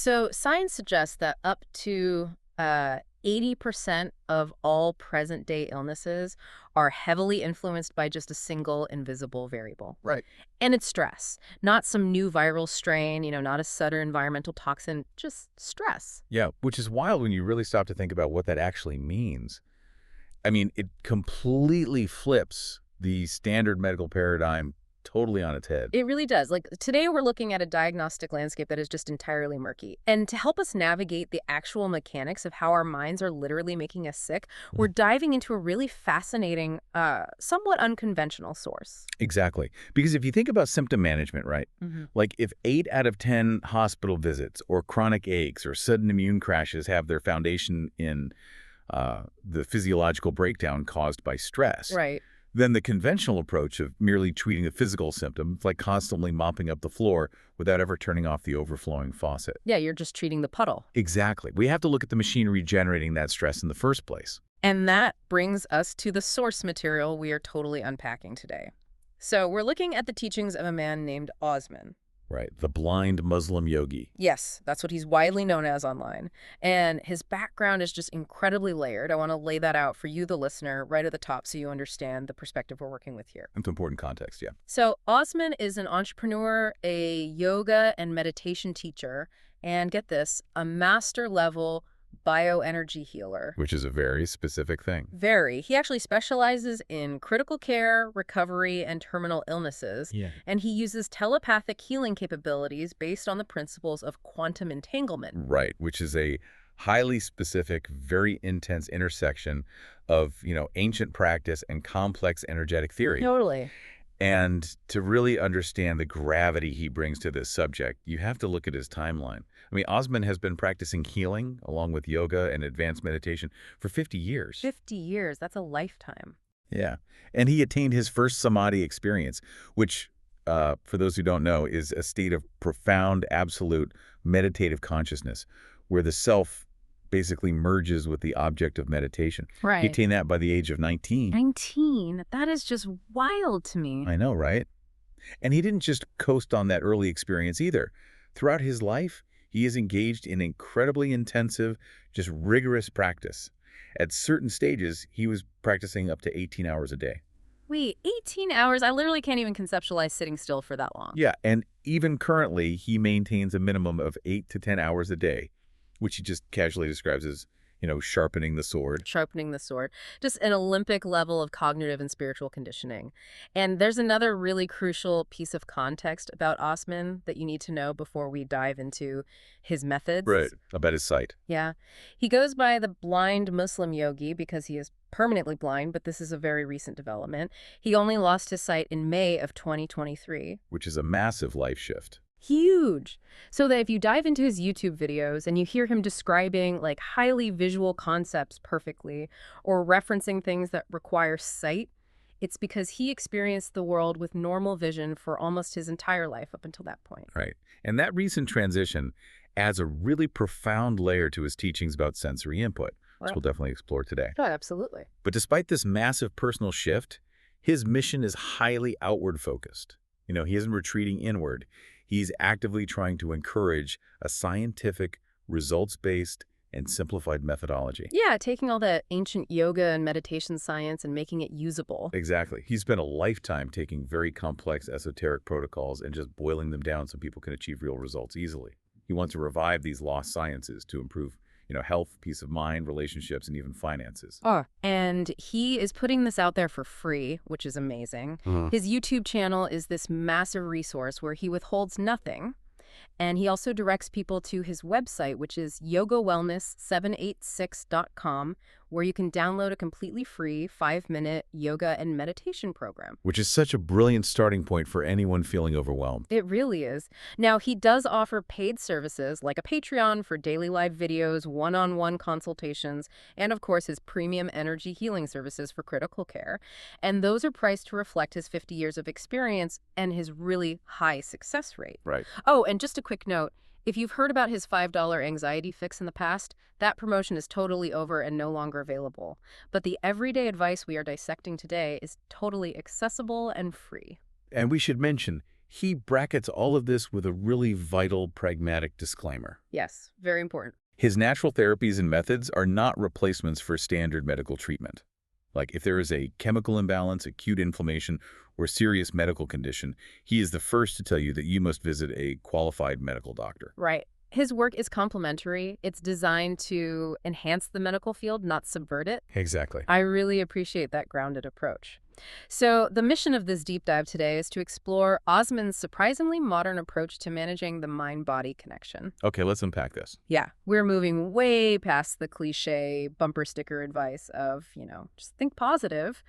So science suggests that up to 80% of all present-day illnesses are heavily influenced by just a single invisible variable. Right. And it's stress, not some new viral strain, not a sudden environmental toxin, just stress. Yeah, which is wild when you really stop to think about what that actually means. I mean, it completely flips the standard medical paradigm totally on its head. It really does. Like today, we're looking at a diagnostic landscape that is just entirely murky. And to help us navigate the actual mechanics of how our minds are literally making us sick, we're diving into a really fascinating, somewhat unconventional source. Exactly. Because if you think about symptom management, right? Like if 8 out of 10 hospital visits or chronic aches or sudden immune crashes have their foundation in the physiological breakdown caused by stress, Right. then the conventional approach of merely treating a physical symptom, like constantly mopping up the floor without ever turning off the overflowing faucet. Yeah, you're just treating the puddle. Exactly. We have to look at the machinery generating that stress in the first place. And that brings us to the source material we are totally unpacking today. So we're looking at the teachings of a man named Osman. Right. The blind Muslim yogi. Yes, that's what he's widely known as online. And his background is just incredibly layered. I want to lay that out for you, the listener, right at the top so you understand the perspective we're working with here. That's important context, yeah. So Osman is an entrepreneur, a yoga and meditation teacher, and get this, a master level bioenergy healer. Which is a very specific thing. Very. He actually specializes in critical care, recovery, and terminal illnesses. Yeah. And he uses telepathic healing capabilities based on the principles of quantum entanglement. Right, which is a highly specific, very intense intersection of, ancient practice and complex energetic theory. Totally. And to really understand the gravity he brings to this subject, you have to look at his timeline. I mean, Osman has been practicing healing along with yoga and advanced meditation for 50 years. 50 years. That's a lifetime. Yeah. And he attained his first samadhi experience, which, for those who don't know, is a state of profound, absolute meditative consciousness where the self basically merges with the object of meditation. Right. He attained that by the age of 19. 19? That is just wild to me. I know, right? And he didn't just coast on that early experience either. Throughout his life, he is engaged in incredibly intensive, just rigorous practice. At certain stages, he was practicing up to 18 hours a day. Wait, 18 hours? I literally can't even conceptualize sitting still for that long. Yeah, and even currently, he maintains a minimum of 8 to 10 hours a day, which he just casually describes as, sharpening the sword. Sharpening the sword. Just an Olympic level of cognitive and spiritual conditioning. And there's another really crucial piece of context about Osman that you need to know before we dive into his methods. Right, about his sight. Yeah. He goes by the blind Muslim yogi because he is permanently blind, but this is a very recent development. He only lost his sight in May of 2023. Which is a massive life shift. Huge. So that if you dive into his YouTube videos and you hear him describing like highly visual concepts perfectly or referencing things that require sight, it's because he experienced the world with normal vision for almost his entire life up until that point. Right. And that recent transition adds a really profound layer to his teachings about sensory input, which we'll definitely explore today. Oh, absolutely. But despite this massive personal shift, his mission is highly outward focused. He isn't retreating inward. He's actively trying to encourage a scientific, results-based, and simplified methodology. Yeah, taking all that ancient yoga and meditation science and making it usable. Exactly. He's spent a lifetime taking very complex esoteric protocols and just boiling them down so people can achieve real results easily. He wants to revive these lost sciences to improve health, peace of mind, relationships, and even finances. Oh, and he is putting this out there for free, which is amazing. His YouTube channel is this massive resource where he withholds nothing. And he also directs people to his website, which is yogawellness786.com, where you can download a completely free 5-minute yoga and meditation program. Which is such a brilliant starting point for anyone feeling overwhelmed. It really is. Now, he does offer paid services like a Patreon for daily live videos, one-on-one consultations, and of course his premium energy healing services for critical care. And those are priced to reflect his 50 years of experience and his really high success rate. Right. Oh, and just a quick note. If you've heard about his $5 anxiety fix in the past, that promotion is totally over and no longer available. But the everyday advice we are dissecting today is totally accessible and free. And we should mention, he brackets all of this with a really vital, pragmatic disclaimer. Yes, very important. His natural therapies and methods are not replacements for standard medical treatment. Like if there is a chemical imbalance, acute inflammation, or serious medical condition, he is the first to tell you that you must visit a qualified medical doctor. Right. His work is complementary. It's designed to enhance the medical field, not subvert it. Exactly. I really appreciate that grounded approach. So the mission of this deep dive today is to explore Osman's surprisingly modern approach to managing the mind-body connection. Okay, let's unpack this. Yeah, we're moving way past the cliche bumper sticker advice of, just think positive.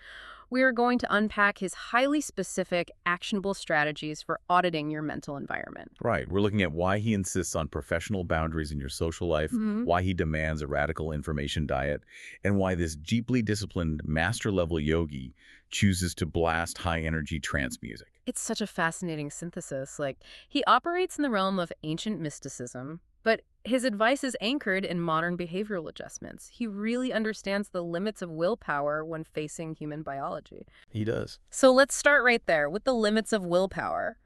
We're going to unpack his highly specific, actionable strategies for auditing your mental environment. Right. We're looking at why he insists on professional boundaries in your social life, why he demands a radical information diet, and why this deeply disciplined master-level yogi chooses to blast high-energy trance music. It's such a fascinating synthesis. Like, he operates in the realm of ancient mysticism, but his advice is anchored in modern behavioral adjustments. He really understands the limits of willpower when facing human biology. He does. So let's start right there with the limits of willpower.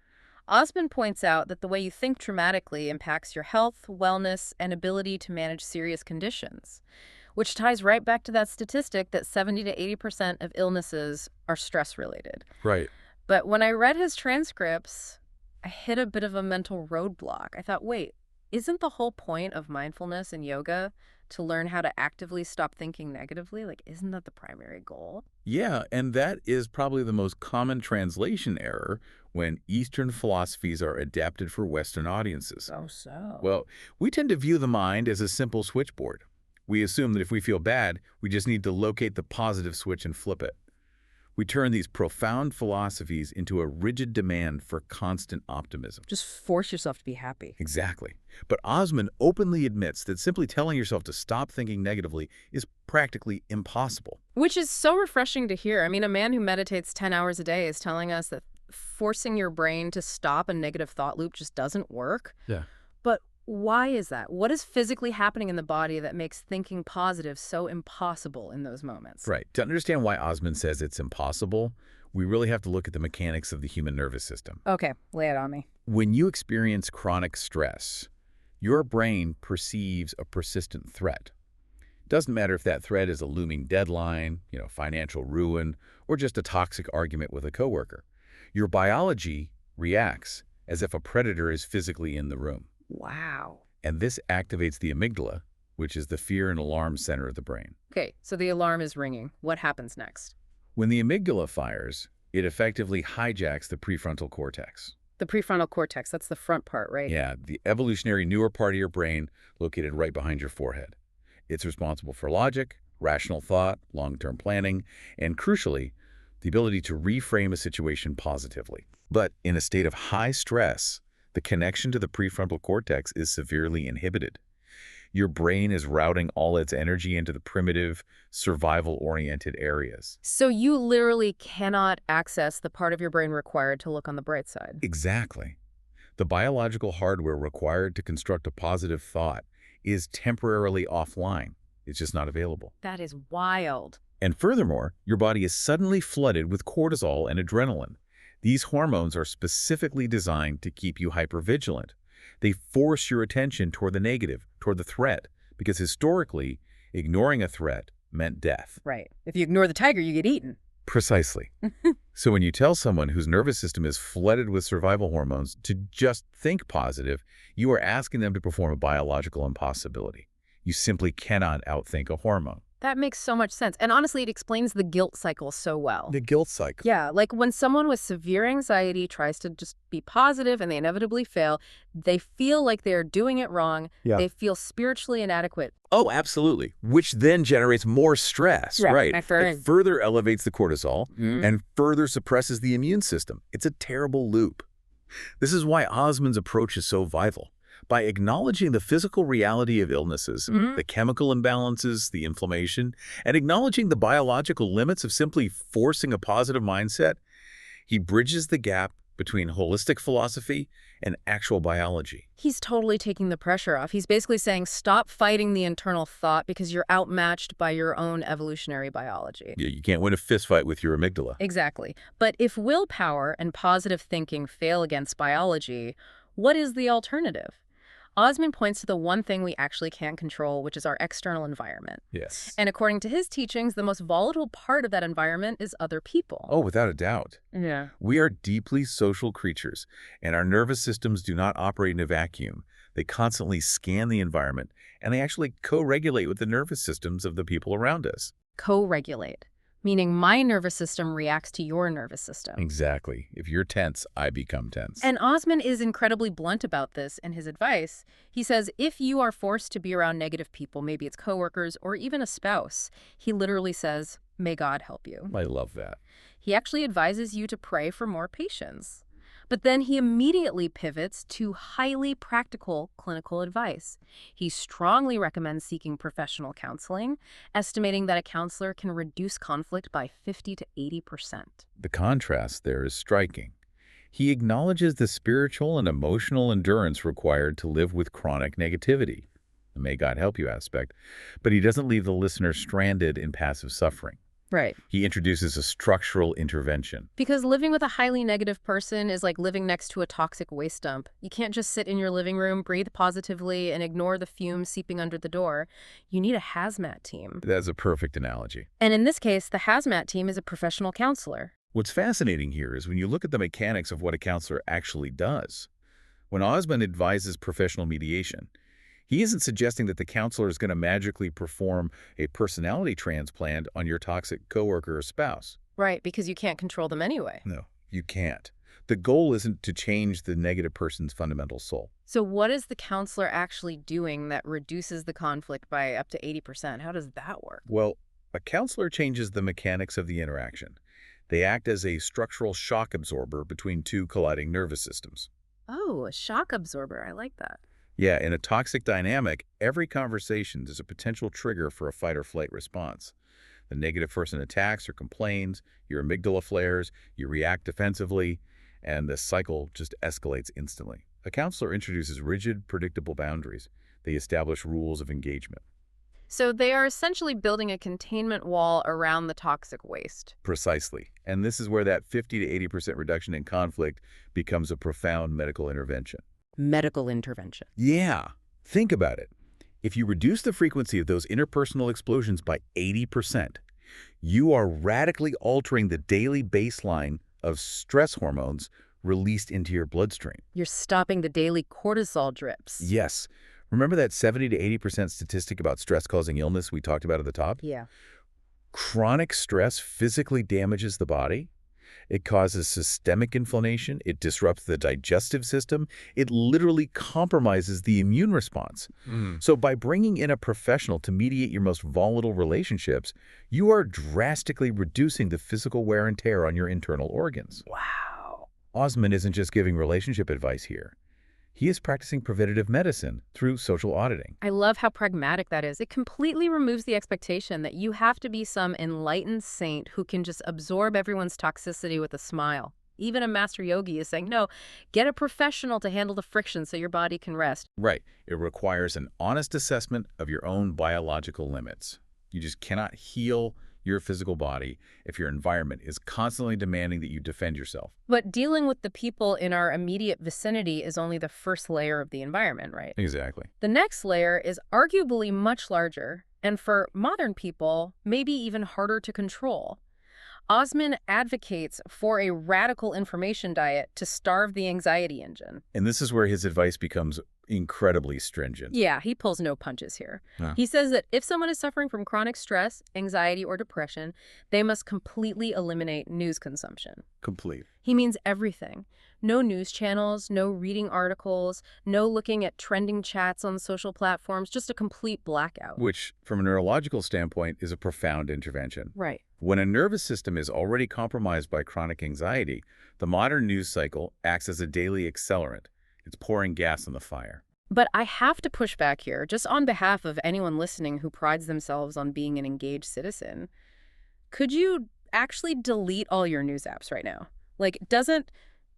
Osman points out that the way you think traumatically impacts your health, wellness, and ability to manage serious conditions, which ties right back to that statistic that 70 to 80% of illnesses are stress-related. Right. But when I read his transcripts, I hit a bit of a mental roadblock. I thought, wait, isn't the whole point of mindfulness and yoga to learn how to actively stop thinking negatively? Like, isn't that the primary goal? Yeah, and that is probably the most common translation error when Eastern philosophies are adapted for Western audiences. So. Well, we tend to view the mind as a simple switchboard. We assume that if we feel bad, we just need to locate the positive switch and flip it. We turn these profound philosophies into a rigid demand for constant optimism. Just force yourself to be happy. Exactly. But Osman openly admits that simply telling yourself to stop thinking negatively is practically impossible. Which is so refreshing to hear. I mean, a man who meditates 10 hours a day is telling us that forcing your brain to stop a negative thought loop just doesn't work. Yeah. But why is that? What is physically happening in the body that makes thinking positive so impossible in those moments? Right. To understand why Osman says it's impossible, we really have to look at the mechanics of the human nervous system. Okay, lay it on me. When you experience chronic stress, your brain perceives a persistent threat. Doesn't matter if that threat is a looming deadline, financial ruin, or just a toxic argument with a coworker. Your biology reacts as if a predator is physically in the room. Wow. And this activates the amygdala, which is the fear and alarm center of the brain. Okay, so the alarm is ringing. What happens next? When the amygdala fires, it effectively hijacks the prefrontal cortex. The prefrontal cortex, that's the front part, right? Yeah, the evolutionary newer part of your brain located right behind your forehead. It's responsible for logic, rational thought, long-term planning, and crucially, the ability to reframe a situation positively. But in a state of high stress, the connection to the prefrontal cortex is severely inhibited. Your brain is routing all its energy into the primitive, survival-oriented areas. So you literally cannot access the part of your brain required to look on the bright side. Exactly. The biological hardware required to construct a positive thought is temporarily offline. It's just not available. That is wild. And furthermore, your body is suddenly flooded with cortisol and adrenaline. These hormones are specifically designed to keep you hypervigilant. They force your attention toward the negative, toward the threat, because historically, ignoring a threat meant death. Right. If you ignore the tiger, you get eaten. Precisely. So when you tell someone whose nervous system is flooded with survival hormones to just think positive, you are asking them to perform a biological impossibility. You simply cannot outthink a hormone. That makes so much sense. And honestly, it explains the guilt cycle so well. The guilt cycle. Yeah, like when someone with severe anxiety tries to just be positive and they inevitably fail, they feel like they're doing it wrong. Yeah. They feel spiritually inadequate. Oh, absolutely. Which then generates more stress, right? It further elevates the cortisol and further suppresses the immune system. It's a terrible loop. This is why Osman's approach is so vital. By acknowledging the physical reality of illnesses, the chemical imbalances, the inflammation, and acknowledging the biological limits of simply forcing a positive mindset, he bridges the gap between holistic philosophy and actual biology. He's totally taking the pressure off. He's basically saying, stop fighting the internal thought because you're outmatched by your own evolutionary biology. Yeah, you can't win a fist fight with your amygdala. Exactly. But if willpower and positive thinking fail against biology, what is the alternative? Osman points to the one thing we actually can't control, which is our external environment. Yes. And according to his teachings, the most volatile part of that environment is other people. Oh, without a doubt. Yeah. We are deeply social creatures, and our nervous systems do not operate in a vacuum. They constantly scan the environment, and they actually co-regulate with the nervous systems of the people around us. Co-regulate, meaning my nervous system reacts to your nervous system. Exactly. If you're tense, I become tense. And Osman is incredibly blunt about this in his advice. He says if you are forced to be around negative people, maybe it's coworkers or even a spouse, he literally says, may God help you. I love that. He actually advises you to pray for more patience. But then he immediately pivots to highly practical clinical advice. He strongly recommends seeking professional counseling, estimating that a counselor can reduce conflict by 50 to 80%. The contrast there is striking. He acknowledges the spiritual and emotional endurance required to live with chronic negativity, the may God help you aspect, but he doesn't leave the listener stranded in passive suffering. Right. He introduces a structural intervention. Because living with a highly negative person is like living next to a toxic waste dump. You can't just sit in your living room, breathe positively, and ignore the fumes seeping under the door. You need a hazmat team. That's a perfect analogy. And in this case, the hazmat team is a professional counselor. What's fascinating here is when you look at the mechanics of what a counselor actually does. When Osman advises professional mediation, he isn't suggesting that the counselor is going to magically perform a personality transplant on your toxic coworker or spouse. Right, because you can't control them anyway. No, you can't. The goal isn't to change the negative person's fundamental soul. So what is the counselor actually doing that reduces the conflict by up to 80%? How does that work? Well, a counselor changes the mechanics of the interaction. They act as a structural shock absorber between two colliding nervous systems. Oh, a shock absorber. I like that. Yeah, in a toxic dynamic, every conversation is a potential trigger for a fight-or-flight response. The negative person attacks or complains, your amygdala flares, you react defensively, and the cycle just escalates instantly. A counselor introduces rigid, predictable boundaries. They establish rules of engagement. So they are essentially building a containment wall around the toxic waste. Precisely. And this is where that 50 to 80% reduction in conflict becomes a profound medical intervention. Medical intervention. Yeah. Think about it. If you reduce the frequency of those interpersonal explosions by 80%, you are radically altering the daily baseline of stress hormones released into your bloodstream. You're stopping the daily cortisol drips. Yes. Remember that 70 to 80% statistic about stress causing illness we talked about at the top? Yeah. Chronic stress physically damages the body. It causes systemic inflammation. It disrupts the digestive system. It literally compromises the immune response. So by bringing in a professional to mediate your most volatile relationships, you are drastically reducing the physical wear and tear on your internal organs. Wow. Osman isn't just giving relationship advice here. He is practicing preventative medicine through social auditing. I love how pragmatic that is. It completely removes the expectation that you have to be some enlightened saint who can just absorb everyone's toxicity with a smile. Even a master yogi is saying, no, get a professional to handle the friction so your body can rest. Right. It requires an honest assessment of your own biological limits. You just cannot heal your physical body if your environment is constantly demanding that you defend yourself. But dealing with the people in our immediate vicinity is only the first layer of the environment, right? Exactly. The next layer is arguably much larger, and for modern people, maybe even harder to control. Osman advocates for a radical information diet to starve the anxiety engine. And this is where his advice becomes incredibly stringent. Yeah, he pulls no punches here. Huh. He says that if someone is suffering from chronic stress, anxiety, or depression, they must completely eliminate news consumption. Complete. He means everything. No news channels, no reading articles, no looking at trending chats on social platforms, just a complete blackout. Which, from a neurological standpoint, is a profound intervention. Right. When a nervous system is already compromised by chronic anxiety, the modern news cycle acts as a daily accelerant. It's pouring gas on the fire. But I have to push back here, just on behalf of anyone listening who prides themselves on being an engaged citizen. Could you actually delete all your news apps right now? Like, doesn't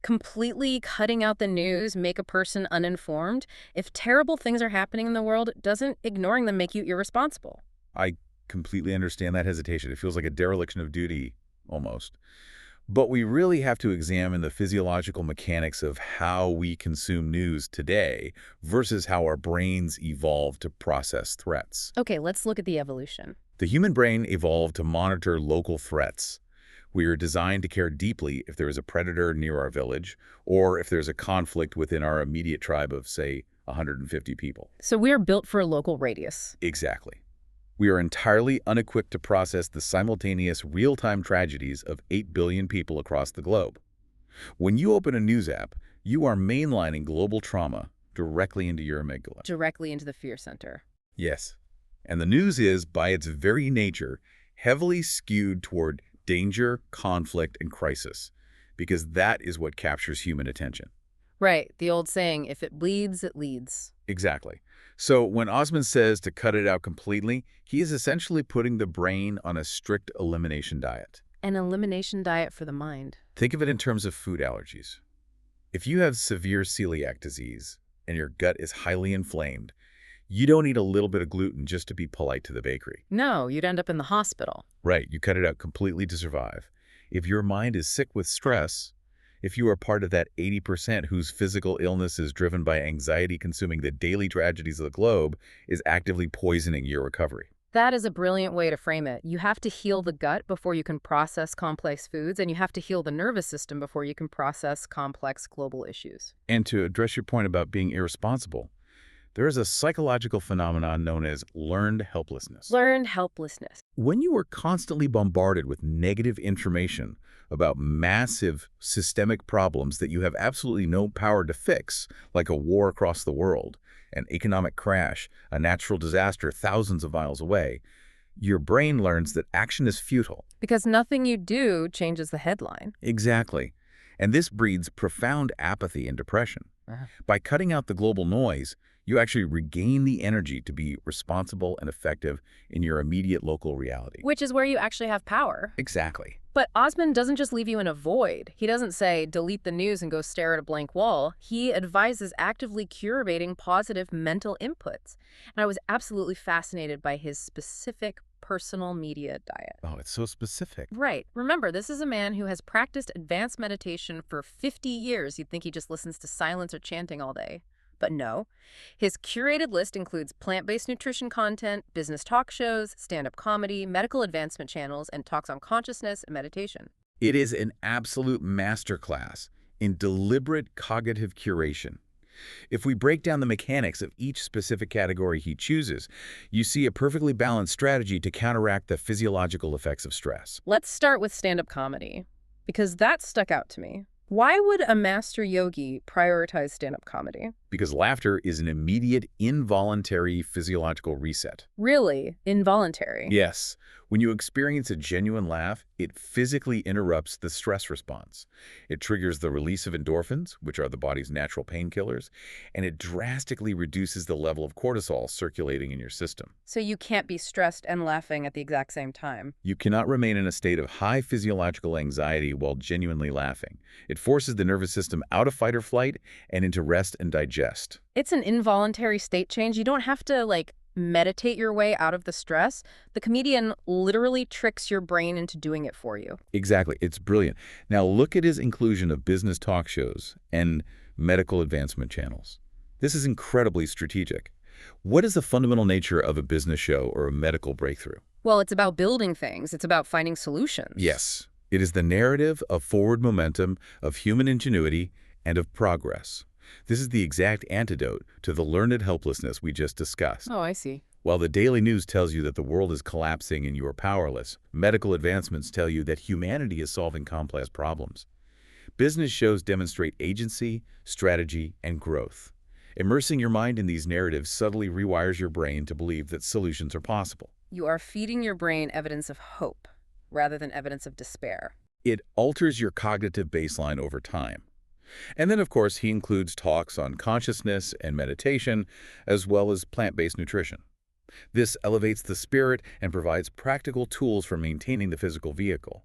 Completely cutting out the news make a person uninformed? If terrible things are happening in the world, doesn't ignoring them make you irresponsible? I completely understand that hesitation. It feels like a dereliction of duty, almost. But we really have to examine the physiological mechanics of how we consume news today versus how our brains evolved to process threats. Okay, let's look at the evolution. The human brain evolved to monitor local threats. We are designed to care deeply if there is a predator near our village or if there's a conflict within our immediate tribe of, say, 150 people. So we're built for a local radius. Exactly. We are entirely unequipped to process the simultaneous real-time tragedies of 8 billion people across the globe. When you open a news app, you are mainlining global trauma directly into your amygdala. Directly into the fear center. Yes. And the news is, by its very nature, heavily skewed toward danger, conflict, and crisis, because that is what captures human attention. Right, the old saying, if it bleeds, it leads. Exactly. So when Osman says to cut it out completely, he is essentially putting the brain on a strict elimination diet. An elimination diet for the mind. Think of it in terms of food allergies. If you have severe celiac disease and your gut is highly inflamed, you don't eat a little bit of gluten just to be polite to the bakery. No, you'd end up in the hospital. Right, you cut it out completely to survive. If your mind is sick with stress, if you are part of that 80% whose physical illness is driven by anxiety consuming the daily tragedies of the globe, is actively poisoning your recovery. That is a brilliant way to frame it. You have to heal the gut before you can process complex foods, and you have to heal the nervous system before you can process complex global issues. And to address your point about being irresponsible, there is a psychological phenomenon known as learned helplessness. Learned helplessness. When you are constantly bombarded with negative information about massive systemic problems that you have absolutely no power to fix, like a war across the world, an economic crash, a natural disaster thousands of miles away, your brain learns that action is futile. Because nothing you do changes the headline. Exactly. And this breeds profound apathy and depression. By cutting out the global noise, you actually regain the energy to be responsible and effective in your immediate local reality. Which is where you actually have power. Exactly. But Osman doesn't just leave you in a void. He doesn't say, delete the news and go stare at a blank wall. He advises actively curating positive mental inputs. And I was absolutely fascinated by his specific personal media diet. Oh, it's so specific. Right. Remember, this is a man who has practiced advanced meditation for 50 years. You'd think he just listens to silence or chanting all day. But no. His curated list includes plant-based nutrition content, business talk shows, stand-up comedy, medical advancement channels, and talks on consciousness and meditation. It is an absolute masterclass in deliberate cognitive curation. If we break down the mechanics of each specific category he chooses, you see a perfectly balanced strategy to counteract the physiological effects of stress. Let's start with stand-up comedy, because that stuck out to me. Why would a master yogi prioritize stand-up comedy? Because laughter is an immediate, involuntary physiological reset. Really? Involuntary? Yes. When you experience a genuine laugh, it physically interrupts the stress response. It triggers the release of endorphins, which are the body's natural painkillers, and it drastically reduces the level of cortisol circulating in your system. So you can't be stressed and laughing at the exact same time. You cannot remain in a state of high physiological anxiety while genuinely laughing. It forces the nervous system out of fight or flight and into rest and digest. It's an involuntary state change. You don't have to, meditate your way out of the stress. The comedian literally tricks your brain into doing it for you. Exactly. It's brilliant. Now look at his inclusion of business talk shows and medical advancement channels. This is incredibly strategic. What is the fundamental nature of a business show or a medical breakthrough? Well, it's about building things. It's about finding solutions. Yes. It is the narrative of forward momentum, of human ingenuity, and of progress. This is the exact antidote to the learned helplessness we just discussed. Oh, I see. While the daily news tells you that the world is collapsing and you are powerless, medical advancements tell you that humanity is solving complex problems. Business shows demonstrate agency, strategy, and growth. Immersing your mind in these narratives subtly rewires your brain to believe that solutions are possible. You are feeding your brain evidence of hope rather than evidence of despair. It alters your cognitive baseline over time. And then, of course, he includes talks on consciousness and meditation, as well as plant-based nutrition. This elevates the spirit and provides practical tools for maintaining the physical vehicle.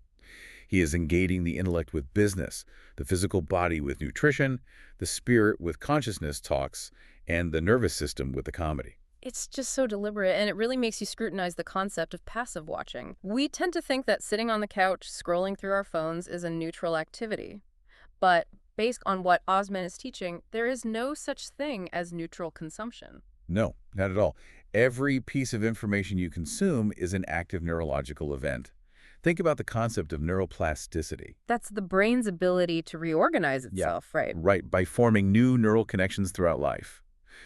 He is engaging the intellect with business, the physical body with nutrition, the spirit with consciousness talks, and the nervous system with the comedy. It's just so deliberate, and it really makes you scrutinize the concept of passive watching. We tend to think that sitting on the couch, scrolling through our phones is a neutral activity. But based on what Osman is teaching, there is no such thing as neutral consumption. No, not at all. Every piece of information you consume is an active neurological event. Think about the concept of neuroplasticity. That's the brain's ability to reorganize Yeah, itself, right? right, by forming new neural connections throughout life.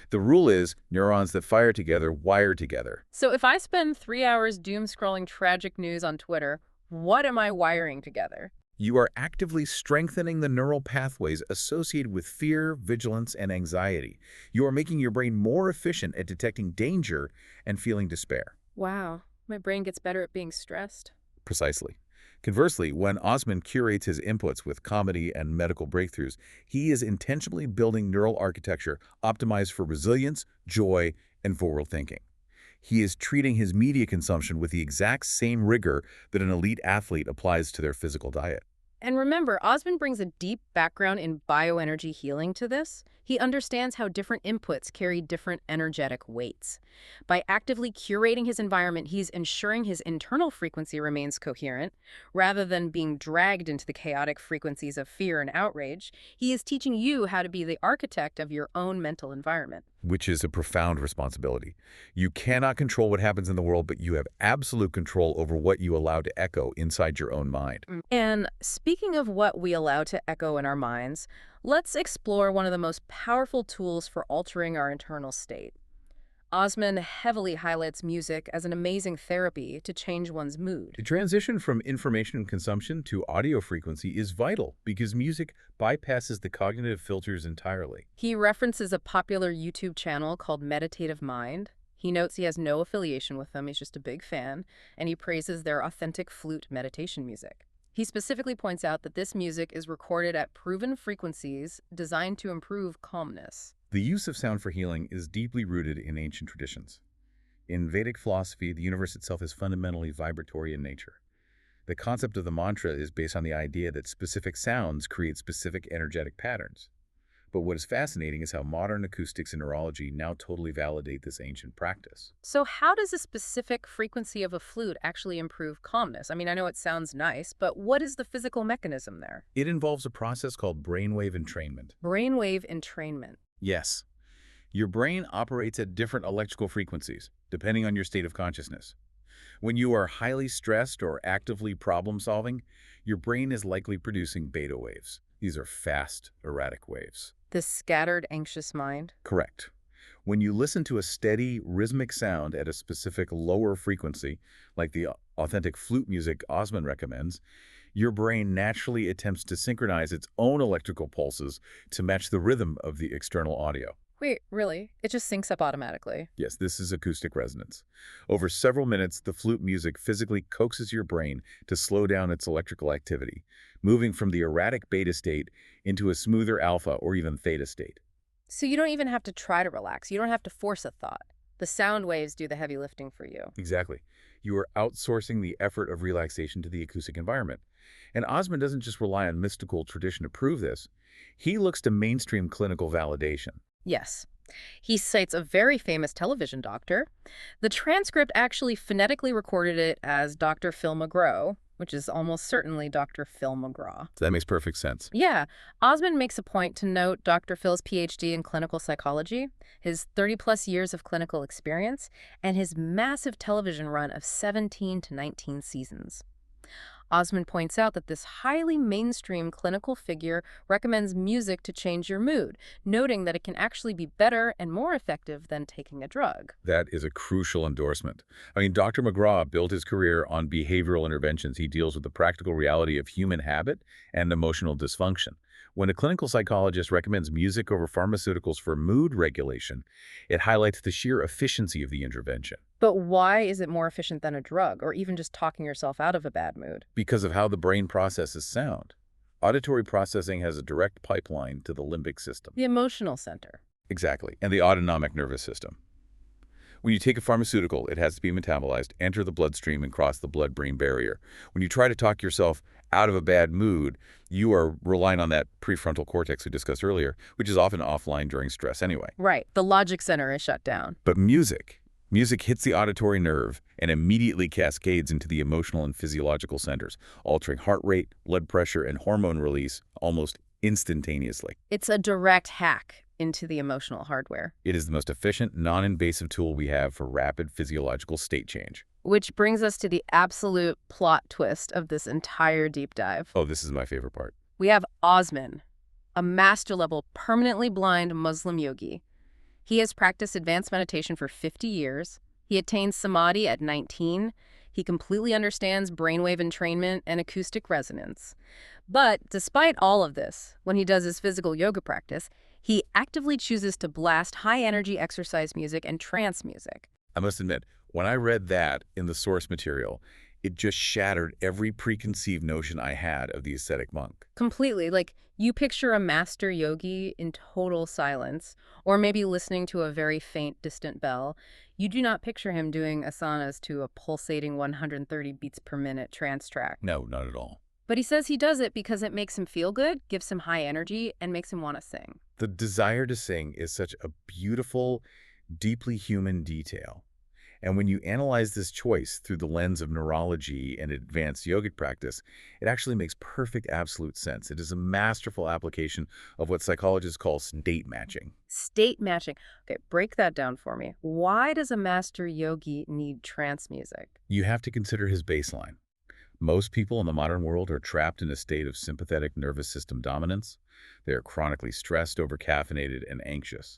The rule is neurons that fire together wire together. So if I spend 3 hours doom scrolling tragic news on Twitter, what am I wiring together? You are actively strengthening the neural pathways associated with fear, vigilance, and anxiety. You are making your brain more efficient at detecting danger and feeling despair. Wow, my brain gets better at being stressed. Precisely. Conversely, when Osman curates his inputs with comedy and medical breakthroughs, he is intentionally building neural architecture optimized for resilience, joy, and forward thinking. He is treating his media consumption with the exact same rigor that an elite athlete applies to their physical diet. And remember, Osmond brings a deep background in bioenergy healing to this. He understands how different inputs carry different energetic weights. By actively curating his environment, he's ensuring his internal frequency remains coherent. Rather than being dragged into the chaotic frequencies of fear and outrage, he is teaching you how to be the architect of your own mental environment. Which is a profound responsibility. You cannot control what happens in the world, but you have absolute control over what you allow to echo inside your own mind. And speaking of what we allow to echo in our minds, let's explore one of the most powerful tools for altering our internal state. Osman heavily highlights music as an amazing therapy to change one's mood. The transition from information consumption to audio frequency is vital because music bypasses the cognitive filters entirely. He references a popular YouTube channel called Meditative Mind. He notes he has no affiliation with them, he's just a big fan, and he praises their authentic flute meditation music. He specifically points out that this music is recorded at proven frequencies designed to improve calmness. The use of sound for healing is deeply rooted in ancient traditions. In Vedic philosophy, the universe itself is fundamentally vibratory in nature. The concept of the mantra is based on the idea that specific sounds create specific energetic patterns. But what is fascinating is how modern acoustics and neurology now totally validate this ancient practice. So how does a specific frequency of a flute actually improve calmness? I mean, I know it sounds nice, but what is the physical mechanism there? It involves a process called brainwave entrainment. Brainwave entrainment. Yes, your brain operates at different electrical frequencies, depending on your state of consciousness. When you are highly stressed or actively problem-solving, your brain is likely producing beta waves. These are fast, erratic waves. The scattered, anxious mind. Correct. When you listen to a steady, rhythmic sound at a specific lower frequency, like the authentic flute music Osman recommends, your brain naturally attempts to synchronize its own electrical pulses to match the rhythm of the external audio. Wait, really? It just syncs up automatically. Yes, this is acoustic resonance. Over several minutes, the flute music physically coaxes your brain to slow down its electrical activity, moving from the erratic beta state into a smoother alpha or even theta state. So you don't even have to try to relax. You don't have to force a thought. The sound waves do the heavy lifting for you. Exactly. You are outsourcing the effort of relaxation to the acoustic environment. And Osman doesn't just rely on mystical tradition to prove this. He looks to mainstream clinical validation. Yes. He cites a very famous television doctor. The transcript actually phonetically recorded it as Dr. Phil McGraw, which is almost certainly Dr. Phil McGraw. So that makes perfect sense. Yeah. Osmond makes a point to note Dr. Phil's PhD in clinical psychology, his 30-plus years of clinical experience, and his massive television run of 17 to 19 seasons. Osmond points out that this highly mainstream clinical figure recommends music to change your mood, noting that it can actually be better and more effective than taking a drug. That is a crucial endorsement. I mean, Dr. McGraw built his career on behavioral interventions. He deals with the practical reality of human habit and emotional dysfunction. When a clinical psychologist recommends music over pharmaceuticals for mood regulation, it highlights the sheer efficiency of the intervention. But why is it more efficient than a drug, or even just talking yourself out of a bad mood? Because of how the brain processes sound. Auditory processing has a direct pipeline to the limbic system. The emotional center. Exactly, and the autonomic nervous system. When you take a pharmaceutical, it has to be metabolized, enter the bloodstream, and cross the blood-brain barrier. When you try to talk yourself out of a bad mood, you are relying on that prefrontal cortex we discussed earlier, which is often offline during stress anyway. Right. The logic center is shut down. But music hits the auditory nerve and immediately cascades into the emotional and physiological centers, altering heart rate, blood pressure, and hormone release almost instantaneously. It's a direct hack into the emotional hardware. It is the most efficient, non-invasive tool we have for rapid physiological state change. Which brings us to the absolute plot twist of this entire deep dive. Oh, this is my favorite part. We have Osman, a master-level, permanently blind Muslim yogi. He has practiced advanced meditation for 50 years. He attained samadhi at 19. He completely understands brainwave entrainment and acoustic resonance. But despite all of this, when he does his physical yoga practice, he actively chooses to blast high-energy exercise music and trance music. I must admit, when I read that in the source material, it just shattered every preconceived notion I had of the ascetic monk. Completely. Like, you picture a master yogi in total silence, or maybe listening to a very faint, distant bell. You do not picture him doing asanas to a pulsating 130 beats per minute trance track. No, not at all. But he says he does it because it makes him feel good, gives him high energy, and makes him want to sing. The desire to sing is such a beautiful, deeply human detail. And when you analyze this choice through the lens of neurology and advanced yogic practice, it actually makes perfect absolute sense. It is a masterful application of what psychologists call state matching. State matching. Okay, break that down for me. Why does a master yogi need trance music? You have to consider his baseline. Most people in the modern world are trapped in a state of sympathetic nervous system dominance. They are chronically stressed, overcaffeinated, and anxious.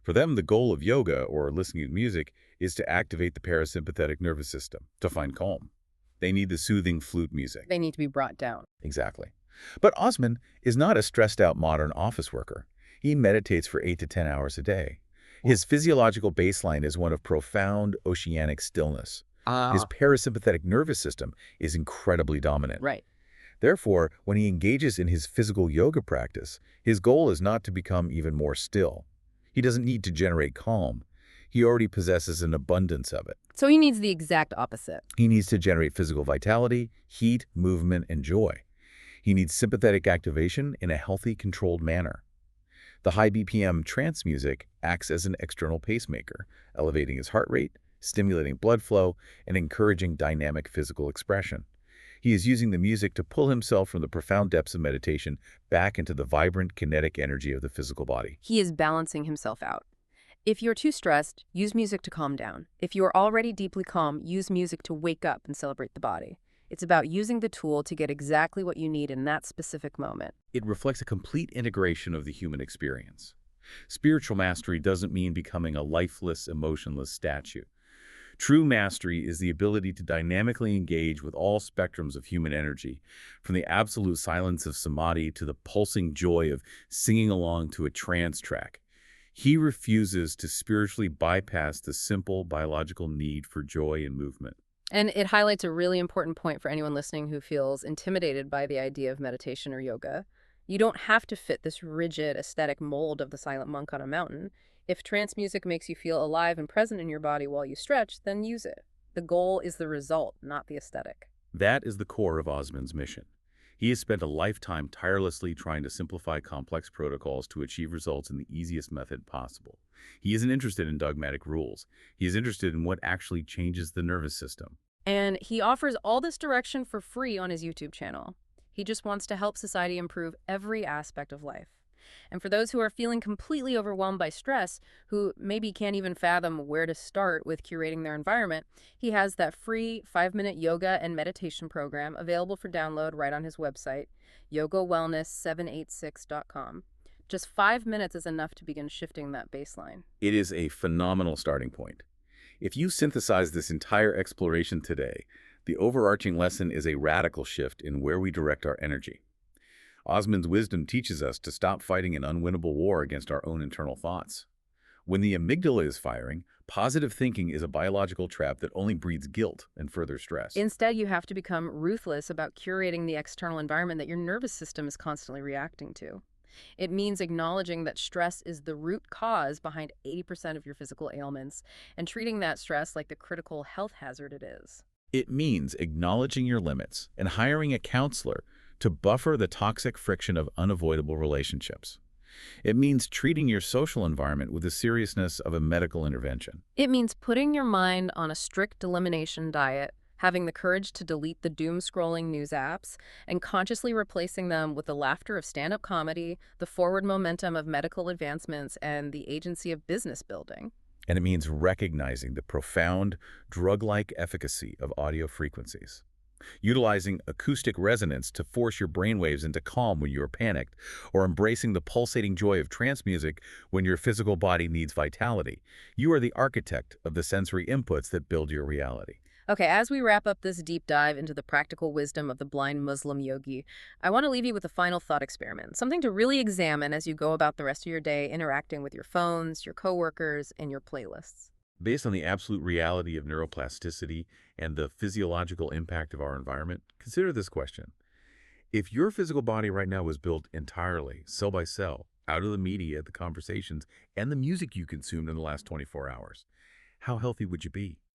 For them, the goal of yoga or listening to music is to activate the parasympathetic nervous system, to find calm. They need the soothing flute music. They need to be brought down. Exactly. But Osman is not a stressed-out modern office worker. He meditates for 8 to 10 hours a day. His physiological baseline is one of profound oceanic stillness. His parasympathetic nervous system is incredibly dominant. Right. Therefore, when he engages in his physical yoga practice, his goal is not to become even more still. He doesn't need to generate calm. He already possesses an abundance of it. So he needs the exact opposite. He needs to generate physical vitality, heat, movement, and joy. He needs sympathetic activation in a healthy, controlled manner. The high BPM trance music acts as an external pacemaker, elevating his heart rate, stimulating blood flow, and encouraging dynamic physical expression. He is using the music to pull himself from the profound depths of meditation back into the vibrant, kinetic energy of the physical body. He is balancing himself out. If you're too stressed, use music to calm down. If you're already deeply calm, use music to wake up and celebrate the body. It's about using the tool to get exactly what you need in that specific moment. It reflects a complete integration of the human experience. Spiritual mastery doesn't mean becoming a lifeless, emotionless statue. True mastery is the ability to dynamically engage with all spectrums of human energy, from the absolute silence of samadhi to the pulsing joy of singing along to a trance track. He refuses to spiritually bypass the simple biological need for joy and movement. And it highlights a really important point for anyone listening who feels intimidated by the idea of meditation or yoga. You don't have to fit this rigid aesthetic mold of the silent monk on a mountain. If trance music makes you feel alive and present in your body while you stretch, then use it. The goal is the result, not the aesthetic. That is the core of Osman's mission. He has spent a lifetime tirelessly trying to simplify complex protocols to achieve results in the easiest method possible. He isn't interested in dogmatic rules. He is interested in what actually changes the nervous system. And he offers all this direction for free on his YouTube channel. He just wants to help society improve every aspect of life. And for those who are feeling completely overwhelmed by stress, who maybe can't even fathom where to start with curating their environment, he has that free 5-minute yoga and meditation program available for download right on his website, yogawellness786.com. Just 5 minutes is enough to begin shifting that baseline. It is a phenomenal starting point. If you synthesize this entire exploration today, the overarching lesson is a radical shift in where we direct our energy. Osman's wisdom teaches us to stop fighting an unwinnable war against our own internal thoughts. When the amygdala is firing, positive thinking is a biological trap that only breeds guilt and further stress. Instead, you have to become ruthless about curating the external environment that your nervous system is constantly reacting to. It means acknowledging that stress is the root cause behind 80% of your physical ailments and treating that stress like the critical health hazard it is. It means acknowledging your limits and hiring a counselor to buffer the toxic friction of unavoidable relationships. It means treating your social environment with the seriousness of a medical intervention. It means putting your mind on a strict elimination diet, having the courage to delete the doom-scrolling news apps, and consciously replacing them with the laughter of stand-up comedy, the forward momentum of medical advancements, and the agency of business building. And it means recognizing the profound drug-like efficacy of audio frequencies. Utilizing acoustic resonance to force your brainwaves into calm when you are panicked, or embracing the pulsating joy of trance music when your physical body needs vitality. You are the architect of the sensory inputs that build your reality. Okay, as we wrap up this deep dive into the practical wisdom of the blind Muslim yogi, I want to leave you with a final thought experiment, something to really examine as you go about the rest of your day interacting with your phones, your coworkers, and your playlists. Based on the absolute reality of neuroplasticity and the physiological impact of our environment, consider this question. If your physical body right now was built entirely, cell by cell, out of the media, the conversations, and the music you consumed in the last 24 hours, how healthy would you be?